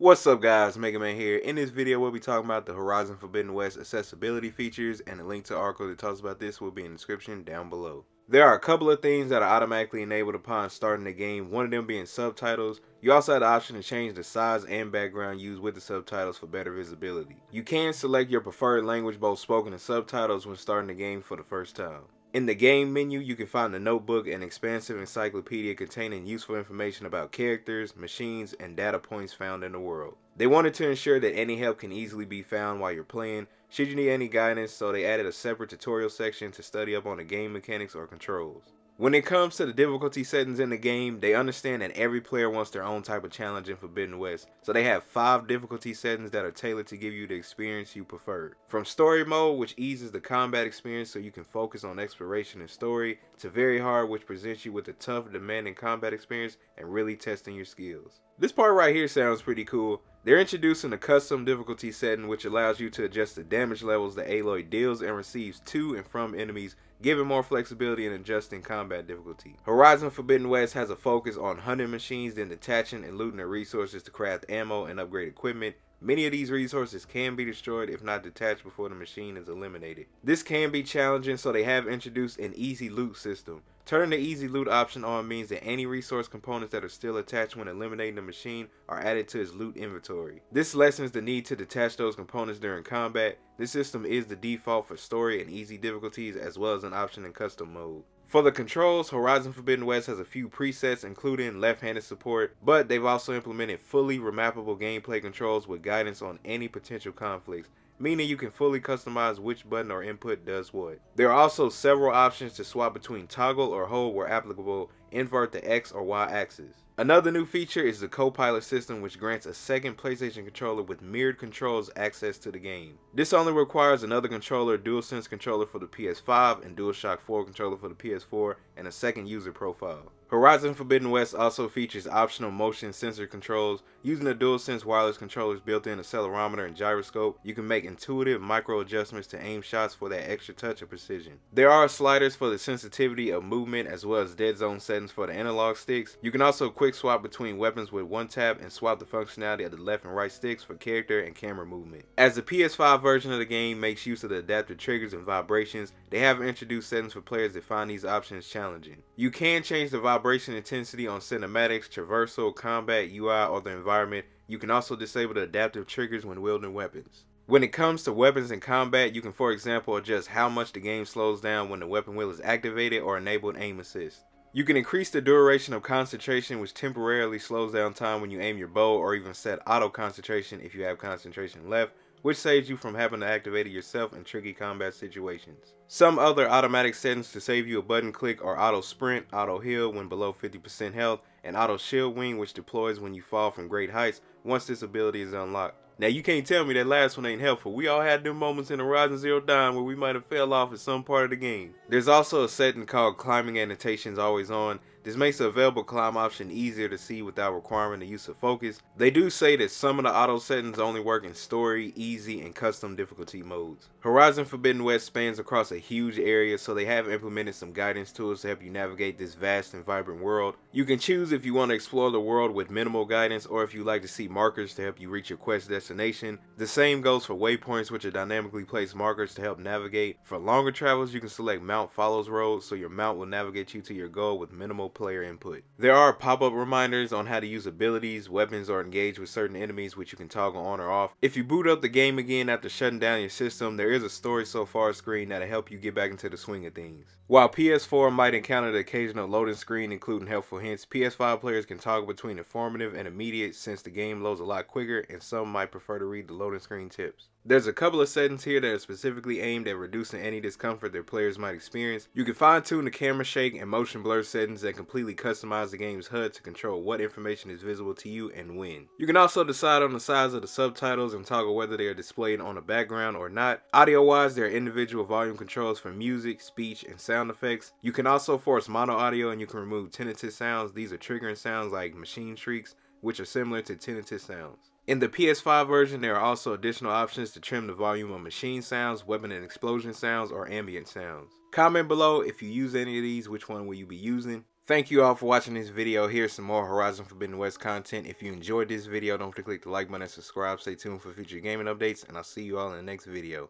What's up guys, Mega Man here. In this video we'll be talking about the Horizon Forbidden West accessibility features, and a link to the article that talks about this will be in the description down below. There are a couple of things that are automatically enabled upon starting the game, one of them being subtitles. You also have the option to change the size and background used with the subtitles for better visibility. You can select your preferred language, both spoken and subtitles, when starting the game for the first time. In the game menu, you can find the notebook, an expansive encyclopedia containing useful information about characters, machines, and data points found in the world. They wanted to ensure that any help can easily be found while you're playing, should you need any guidance, so they added a separate tutorial section to study up on the game mechanics or controls. When it comes to the difficulty settings in the game, they understand that every player wants their own type of challenge in Forbidden West, so they have 5 difficulty settings that are tailored to give you the experience you prefer. From story mode, which eases the combat experience so you can focus on exploration and story, to very hard, which presents you with a tough, demanding combat experience and really testing your skills. This part right here sounds pretty cool. They're introducing a custom difficulty setting which allows you to adjust the damage levels that Aloy deals and receives to and from enemies, giving more flexibility in adjusting combat difficulty. Horizon Forbidden West has a focus on hunting machines, then detaching and looting their resources to craft ammo and upgrade equipment. Many of these resources can be destroyed if not detached before the machine is eliminated. This can be challenging, so they have introduced an easy loot system. Turning the easy loot option on means that any resource components that are still attached when eliminating the machine are added to its loot inventory. This lessens the need to detach those components during combat. This system is the default for story and easy difficulties, as well as an option in custom mode. For the controls, Horizon Forbidden West has a few presets including left-handed support, but they've also implemented fully remappable gameplay controls with guidance on any potential conflicts, meaning you can fully customize which button or input does what. There are also several options to swap between toggle or hold where applicable, invert the X or Y axis. Another new feature is the co-pilot system, which grants a second PlayStation controller with mirrored controls access to the game. This only requires another controller, DualSense controller for the PS5 and DualShock 4 controller for the PS4, and a second user profile. Horizon Forbidden West also features optional motion sensor controls. Using the DualSense wireless controller's built-in accelerometer and gyroscope, you can make intuitive micro adjustments to aim shots for that extra touch of precision. There are sliders for the sensitivity of movement, as well as dead zone settings for the analog sticks. You can also quick swap between weapons with one tap and swap the functionality of the left and right sticks for character and camera movement. As the PS5 version of the game makes use of the adaptive triggers and vibrations, they have introduced settings for players that find these options challenging. You can change the vibration intensity on cinematics, traversal, combat, UI, or the environment. You can also disable the adaptive triggers when wielding weapons. When it comes to weapons in combat, you can, for example, adjust how much the game slows down when the weapon wheel is activated or enable an aim assist. You can increase the duration of concentration, which temporarily slows down time when you aim your bow, or even set auto concentration if you have concentration left, which saves you from having to activate it yourself in tricky combat situations. Some other automatic settings to save you a button click are auto sprint, auto heal when below 50% health, and auto shield wing, which deploys when you fall from great heights once this ability is unlocked. Now you can't tell me that last one ain't helpful. We all had them moments in Horizon Zero Dawn where we might have fell off at some part of the game. There's also a setting called climbing annotations always on. This makes the available climb option easier to see without requiring the use of focus. They do say that some of the auto settings only work in story, easy, and custom difficulty modes. Horizon Forbidden West spans across a huge area, so they have implemented some guidance tools to help you navigate this vast and vibrant world. You can choose if you want to explore the world with minimal guidance, or if you like to see markers to help you reach your quest destination. The same goes for waypoints, which are dynamically placed markers to help navigate. For longer travels, you can select Mount Follows Road, so your mount will navigate you to your goal with minimal player input. There are pop-up reminders on how to use abilities, weapons, or engage with certain enemies, which you can toggle on or off. If you boot up the game again after shutting down your system, there is a story so far screen that'll help you get back into the swing of things. While PS4 might encounter the occasional loading screen including helpful hints, PS5 players can toggle between informative and immediate, since the game loads a lot quicker, and some might prefer to read the loading screen tips. There's a couple of settings here that are specifically aimed at reducing any discomfort that players might experience. You can fine-tune the camera shake and motion blur settings that completely customize the game's HUD to control what information is visible to you and when. You can also decide on the size of the subtitles and toggle whether they are displayed on the background or not. Audio-wise, there are individual volume controls for music, speech, and sound effects. You can also force mono audio, and you can remove tinnitus sounds. These are triggering sounds like machine shrieks, which are similar to tinnitus sounds. In the PS5 version, there are also additional options to trim the volume of machine sounds, weapon and explosion sounds, or ambient sounds. Comment below if you use any of these, which one will you be using. Thank you all for watching this video. Here's some more Horizon Forbidden West content. If you enjoyed this video, don't forget to click the like button and subscribe. Stay tuned for future gaming updates, and I'll see you all in the next video.